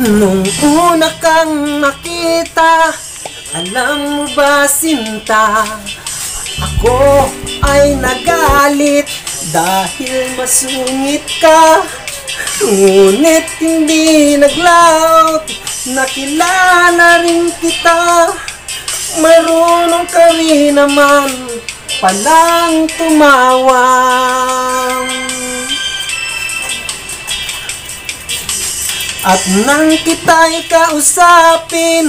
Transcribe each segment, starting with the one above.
Nung una kang makita, alam mo ba sinta, ako ay nagalit dahil masungit ka. Ngunit hindi naglaot, nakilala rin kita. Marunong ka rin naman palang tumawang. At nang kita'y kausapin,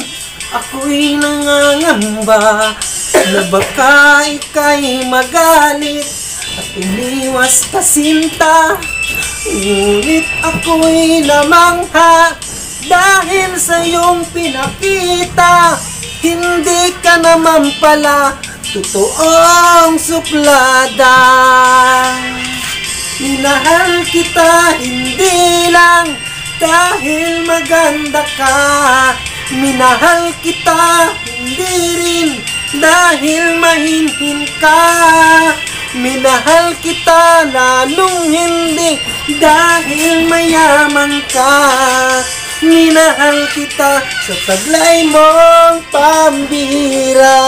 ako'y nangangamba na baka ika'y magalit at umiwas ka sinta. Ngunit ako'y namangha dahil sa iyong pinakita. Hindi ka naman pala totoong suplada. Minahal kita hindi lang dahil maganda ka. Minahal kita hindi rin dahil mahinhin ka. Minahal kita lalong hindi dahil mayaman ka. Minahal kita sa taglay mong pambihira.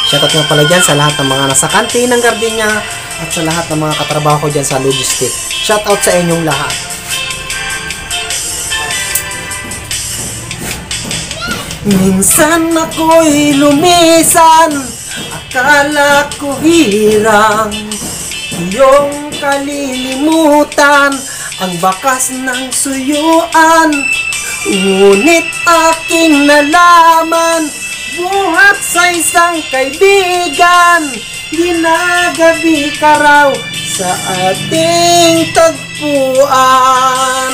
Shoutout nga pala dyan sa lahat ng mga nasa kantin ng Gardenia at sa lahat ng mga katrabaho ko dyan sa logistic. Shoutout sa inyong lahat. Minsan ako'y lumisan, akala ko hirang iyong kalilimutan ang bakas ng suyuan. Ngunit aking nalaman, buhat sa isang kaibigan, ginagabi ka raw sa ating tagpuan.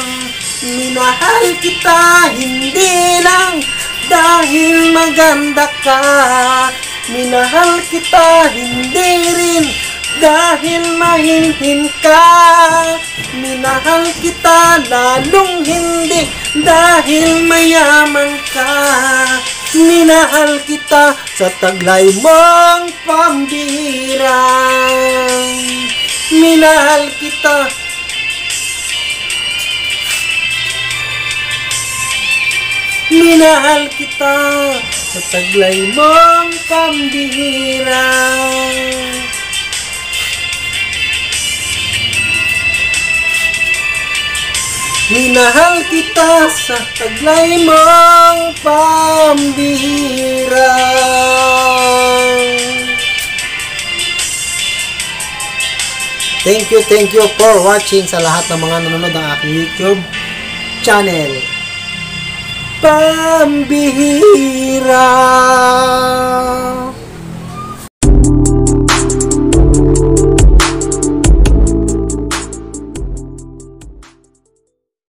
Minahal kita hindi lang dahil maganda ka. Minahal kita hindi rin dahil mahinhin ka. Minahal kita lalong hindi dahil mayaman ka. Minahal kita sa taglay mong pambihira. Minahal kita. Minahal kita sa taglay mong pambihira. Minahal kita sa taglay mong pambihira. Thank you for watching sa lahat ng mga nanonood ng aking YouTube channel. Pambihira.